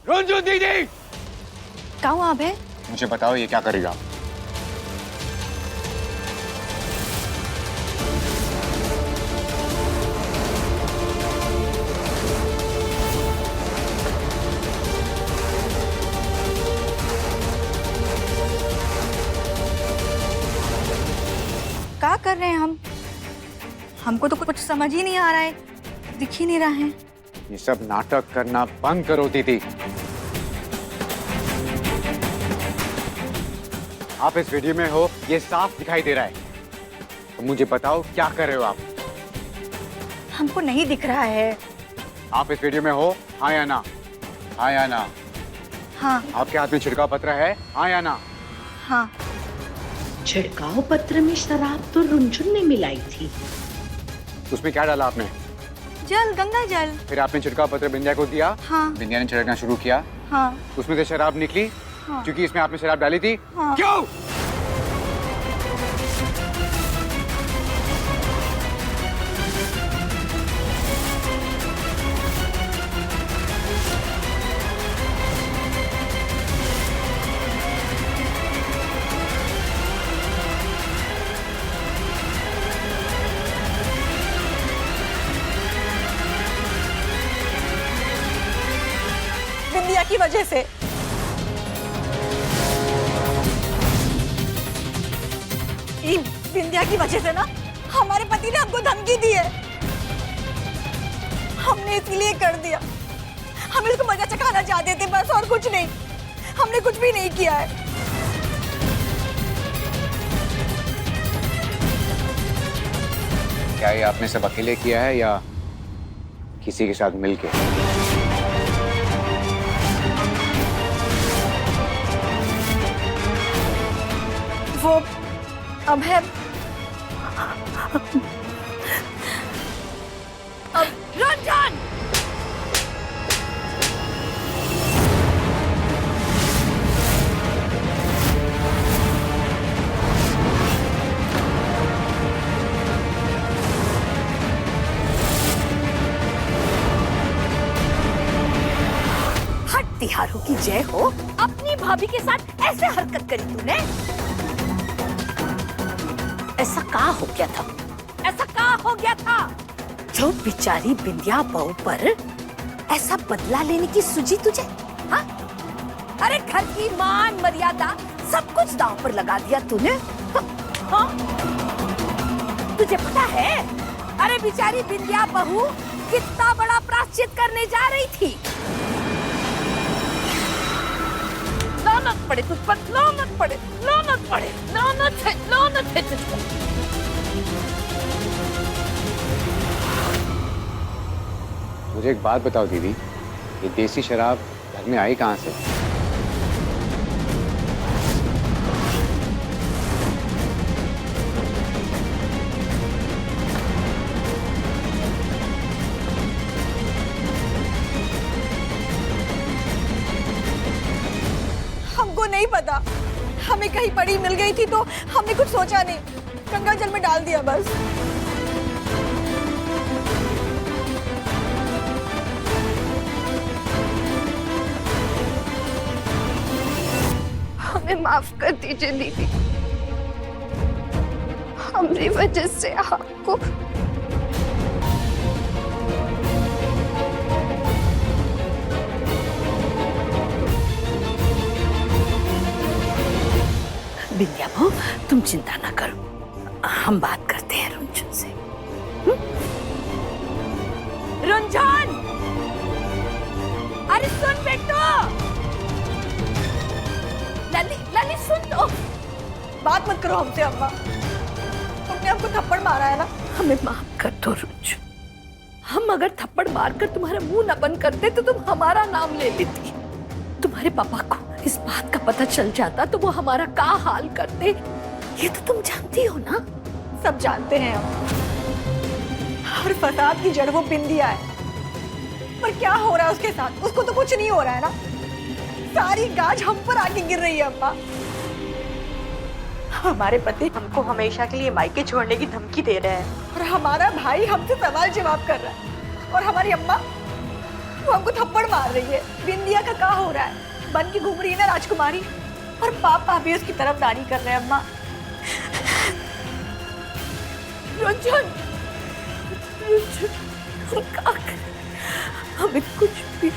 रुंझुन दीदी, क्या हुआ अभय? मुझे बताओ ये क्या करेगा? क्या कर रहे हैं हम? हमको तो कुछ समझ ही नहीं आ रहा है, दिख ही नहीं रहा है। ये सब नाटक करना बंद करो दीदी। आप इस वीडियो में हो, ये साफ दिखाई दे रहा है। तो मुझे बताओ क्या कर रहे हो आप? हमको नहीं दिख रहा है। आप इस वीडियो में हो, हाँ या ना? हाँ या ना? हाँ। आपके हाथ में छिड़काव पत्र है, हाँ या ना? हाँ। छिड़काव पत्र में शराब तो रुंझुन ने मिलाई थी। उसमें क्या डाला आपने? जल, गंगा जल। फिर आपने छिड़काव पत्र बिंदिया को दिया? हाँ। बिंदिया ने छिड़कना शुरू किया? हाँ। उसमें से शराब निकली? हाँ। क्योंकि इसमें आपने शराब डाली थी? हाँ। क्यों? बिंदिया की वजह से। बिंदिया की वजह से ना हमारे पति ने हमको धमकी दी है। हमने इसलिए कर दिया, हम इसको मजा चखाना चाहते थे बस, और कुछ नहीं। हमने कुछ भी नहीं किया है। क्या ये आपने सब अकेले किया है या किसी के साथ मिलके? वो अब है रंजन। हट तिहारों की जय हो। अपनी भाभी के साथ ऐसे हरकत करी तूने? ऐसा क्या हो गया था? ऐसा क्या हो गया था जो बेचारी बिंदिया बहू पर ऐसा बदला लेने की सूझी तुझे? हाँ? अरे घर की मान मर्यादा सब कुछ दांव पर लगा दिया तूने। हाँ? तुझे पता है अरे बेचारी बिंदिया बहू कितना बड़ा प्रायश्चित करने जा रही थी। लानत पड़े तुझ पर, लानत पड़े, लानत पड़े, लानत है तुझ पर। मुझे एक बात बताओ दीदी, ये देसी शराब घर में आई कहाँ से? हमको नहीं पता, हमें कहीं पड़ी मिल गई थी तो हमने कुछ सोचा नहीं, गंगा जल में डाल दिया बस। हमें माफ कर दीजिए दीदी, हमारी वजह से आपको। बिंदिया बहू तुम चिंता ना करो, हम बात करते हैं रुंझुन से। रुंझुन, अरे सुन बेटो, लली लली सुन तो। बात मत करो हमसे अम्मा, तुमने हमको थप्पड़ मारा है ना। हमें माफ कर दो रुंझुन, हम अगर थप्पड़ मारकर तुम्हारा मुंह न बंद करते तो तुम हमारा नाम ले लेती। तुम्हारे पापा को इस बात का पता चल जाता तो वो हमारा क्या हाल करते, ये तो तुम जानती हो ना। सब जानते हैं हम, हर फसाद की जड़ वो बिंदिया है। पर क्या हो रहा है उसके साथ? उसको तो कुछ नहीं हो रहा है ना। सारी गाज हम पर आके गिर रही है अम्मा। हमारे पति हमको हमेशा के लिए मायके छोड़ने की धमकी दे रहे हैं और हमारा भाई हमसे सवाल जवाब कर रहा है, और हमारी अम्मा वो हमको थप्पड़ मार रही है। बिंदिया का क्या हो रहा है? बन के घूम रही है ना राजकुमारी, और पापा भी उसकी तरफदारी कर रहे हैं। अम्मा रंजन, रंजन, हम क्या करें? हमें कुछ भी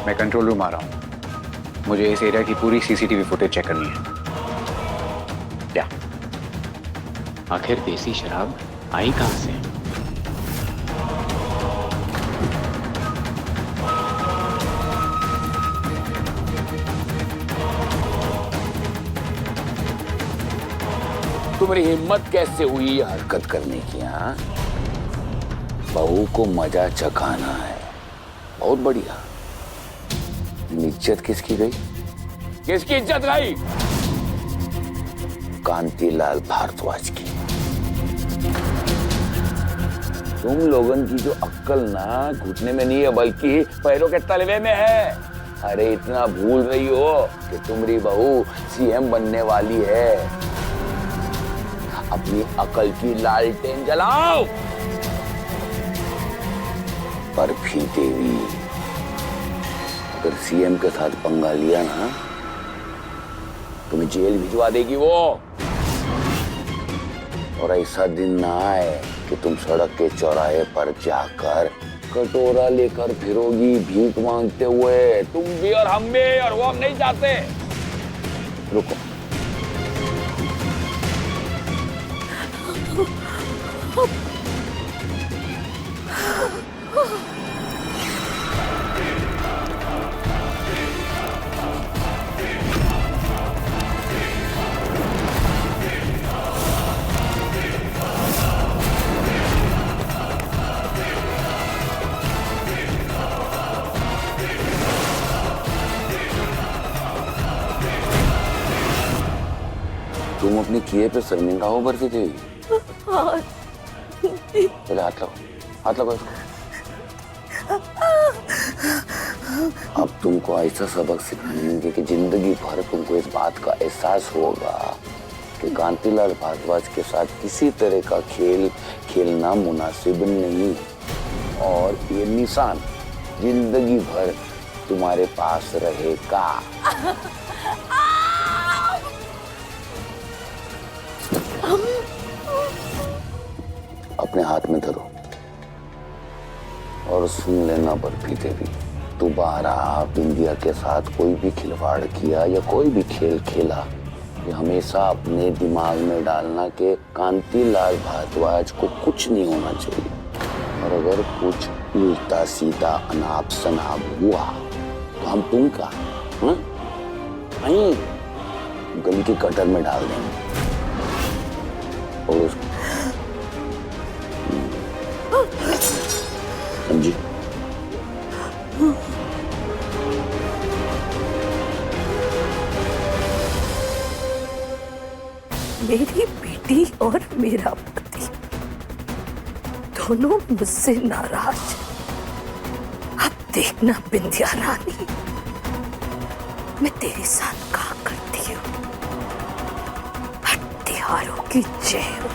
मैं कंट्रोल रूम आ रहा हूँ। मुझे इस एरिया की पूरी सीसीटीवी फुटेज चेक करनी है। क्या? आखिर देसी शराब आई कहां से? तुम्हारी हिम्मत कैसे हुई ये हरकत करने की? हाँ, बहू को मजा चखाना है, बहुत बढ़िया। इज्जत किसकी गई? किसकी इज्जत गई? कांतिलाल भारद्वाज की। तुम लोगन की जो अक्कल ना घुटने में नहीं है बल्कि पैरों के तलवे में है। अरे इतना भूल रही हो कि तुम्हारी बहू सीएम बनने वाली है। अपनी अकल की लालटेन जलाओ। बर्फी देवी, अगर सीएम के साथ पंगा लिया ना, तुम्हें जेल भिजवा देगी वो। और ऐसा दिन ना आए कि तुम सड़क के चौराहे पर जाकर कटोरा लेकर फिरोगी भीख मांगते हुए। तुम भी और हम भी, और वो हम नहीं चाहते। रुको, तुम अपने किए पे शर्मिंदा हो बर्फी देवी? पहले हाथ लगाओ, हाथ लगाओ इसको। अब तुमको ऐसा सबक सिखाएंगे कि जिंदगी भर तुमको इस बात का एहसास होगा कि कांतिलाल भारद्वाज के साथ किसी तरह का खेल खेलना मुनासिब नहीं। और ये निशान जिंदगी भर तुम्हारे पास रहेगा। अपने हाथ में धरो और सुन लेना बर्फी देवी, दोबारा बिंदिया के साथ कोई भी खिलवाड़ किया या कोई भी खेल खेला, ये हमेशा अपने दिमाग में डालना कि कांतिलाल भारद्वाज को कुछ नहीं होना चाहिए। और अगर कुछ उल्टा सीधा अनाप शनाप हुआ तो हम तुम का गली के कटर में डाल देंगे। और उसको समझी? मेरी बेटी और मेरा पति दोनों मुझसे नाराज हैं। अब देखना बिंदिया रानी, मैं तेरे साथ क्या करती हूँ। हत्यारों की जय हो।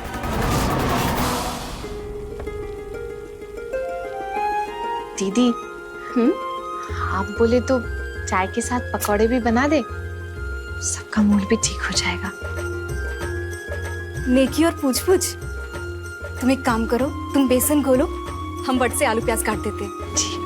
दीदी, आप बोले तो चाय के साथ पकौड़े भी बना दे, सबका मूड भी ठीक हो जाएगा। नेकी और पूछ-पूछ। तुम एक काम करो, तुम बेसन घोलो, हम बट से आलू प्याज काट देते हैं। जी।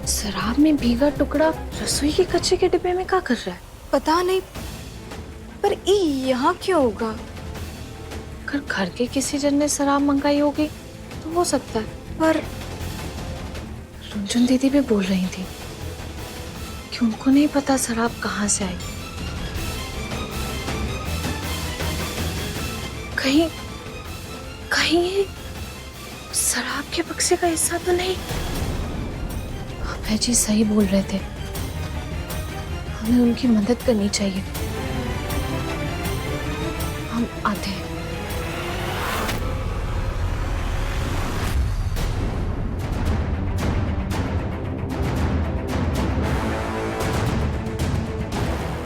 शराब में भीगा टुकड़ा रसोई के कच्चे के डिब्बे में क्या कर रहा है? पता नहीं, पर ये यहाँ क्यों होगा? अगर घर के किसी जन ने शराब मंगाई होगी तो हो सकता है, पर रुंझुन दीदी भी बोल रही थी कि उनको नहीं पता शराब कहाँ से आई। कहीं कहीं ये शराब के बक्से का हिस्सा तो नहीं? अभय जी सही बोल रहे थे, हमें उनकी मदद करनी चाहिए। हम आते हैं।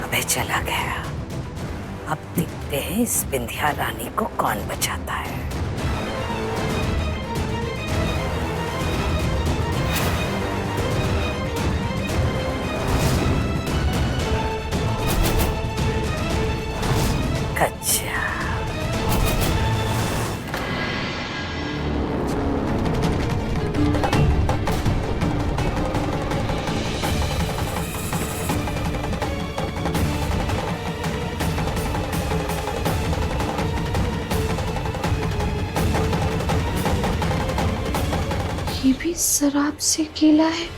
अबे चला गया। अब देखते हैं इस बिंदिया रानी को कौन बचाता है। अच्छा, ये भी शराब से गीला है।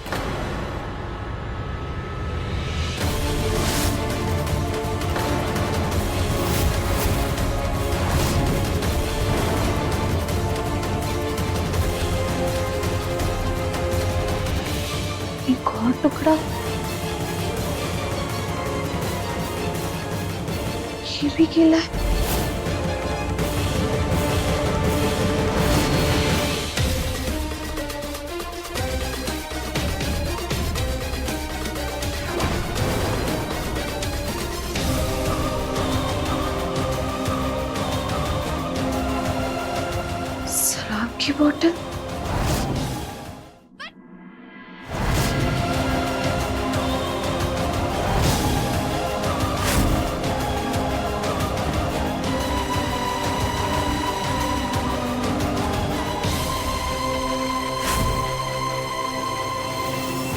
एक और टुकड़ा, ये भी गीला है। शराब की बोतल।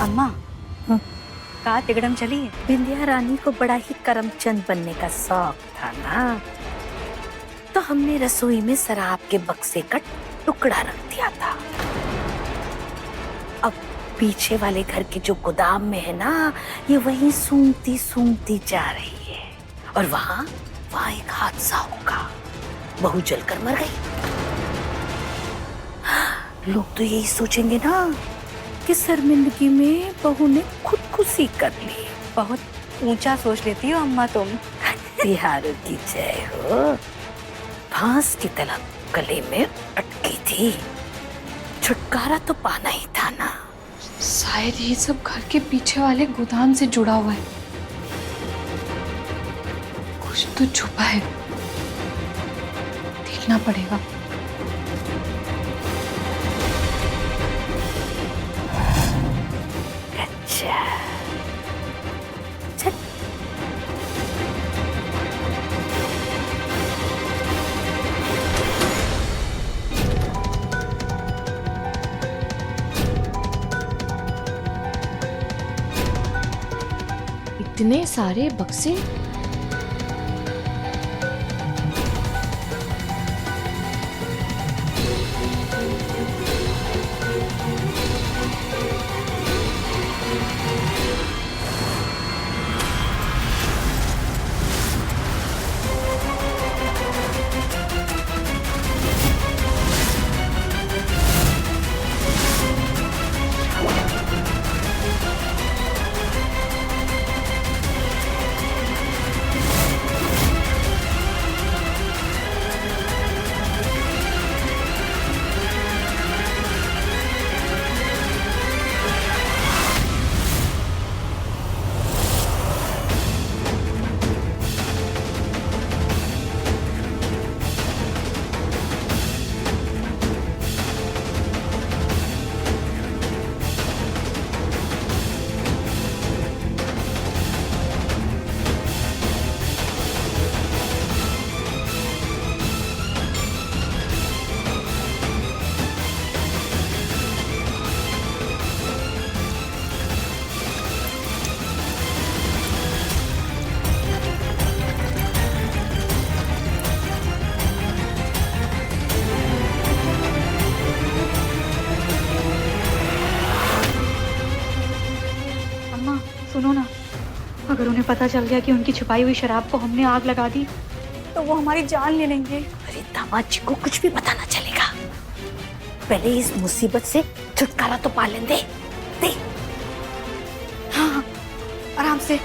अम्मा, कहा तिगड़म चली है? बिंदिया रानी को बड़ा ही करमचंद बनने का शौक था ना, तो हमने रसोई में शराब के बक्से का टुकड़ा रख दिया था। अब पीछे वाले घर के जो गोदाम में है ना, ये वहीं सूंघती सूंघती जा रही है, और वहाँ एक हादसा होगा। बहू जलकर मर गई। लोग तो यही सोचेंगे ना कि शर्मिंदगी में बहू ने खुदकुशी कर ली। बहुत ऊंचा सोच लेती हो अम्मा तुम। बिहारों की जय हो। फांस की तरह गले में अटकी थी, छुटकारा तो पाना ही था ना। शायद ये सब घर के पीछे वाले गोदाम से जुड़ा हुआ है। कुछ तो छुपा है, देखना पड़ेगा। अच्छा, चल। इतने सारे बक्से। सुनो ना, अगर उन्हें पता चल गया कि उनकी छुपाई हुई शराब को हमने आग लगा दी तो वो हमारी जान ले लेंगे। अरे दामाद जी को कुछ भी पता ना चलेगा। पहले इस मुसीबत से छुटकारा तो पा लें दे। हाँ, आराम से।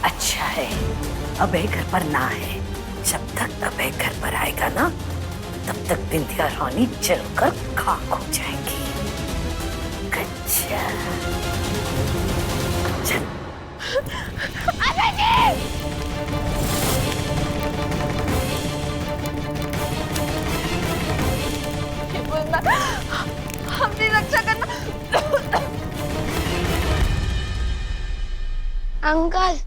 अच्छा है अभय घर पर ना है। जब तक अभय घर पर आएगा ना, तब तक बिंदिया रानी जलकर खाक हो जाएगी। कच्चा चल। अभय जी! हमने रक्षा करना। अंकल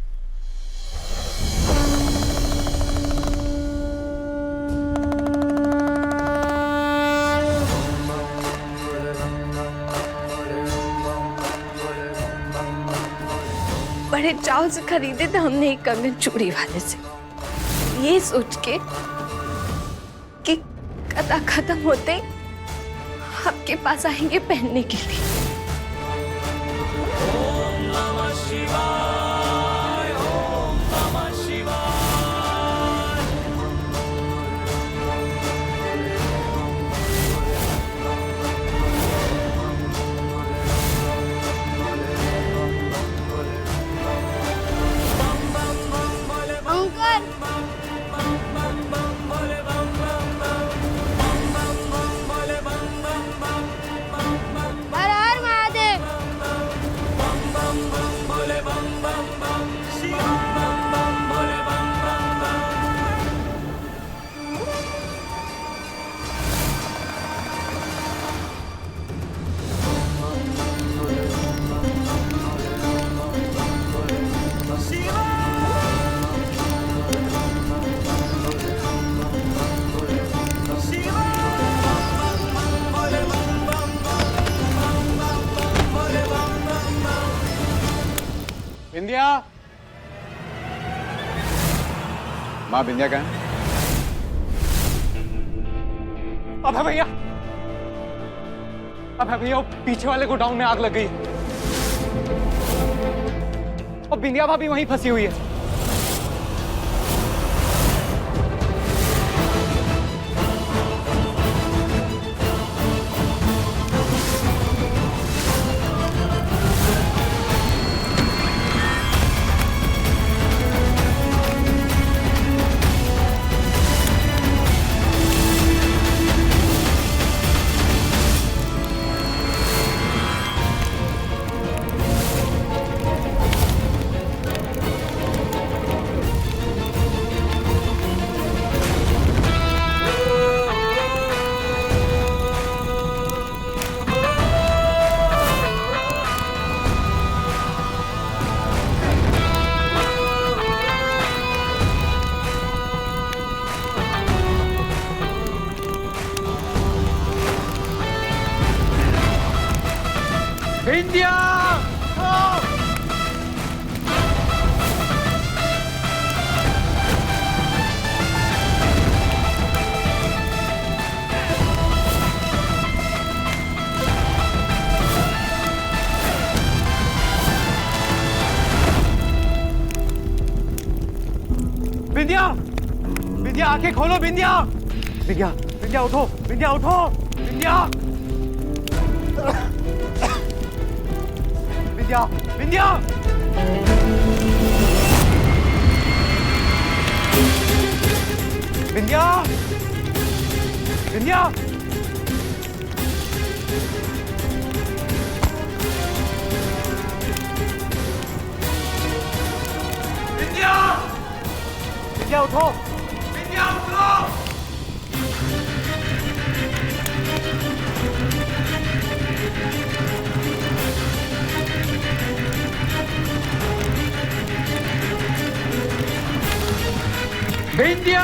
बड़े चाव से खरीदे थे हमने एक कंगन चूड़ी वाले से, ये सोच के कि कथा खत्म होते आपके पास आएंगे पहनने के लिए। बिंदिया, माँ बिंदिया कहाँ है? अब है भैया, अब है भैया, पीछे वाले गोडाउन में आग लग गई और बिंदिया भाभी वहीं फंसी हुई है। बिंदिया! बिंदिया, बिंदिया आंखें खोलो बिंदिया, बिंदिया, बिंदिया उठो, बिंदिया उठो, बिंदिया, बिंदिया, बिंदिया, बिंदिया, बिंदिया, बिंदिया, बिंदिया उठो, बिंदिया उठो। बिंदिया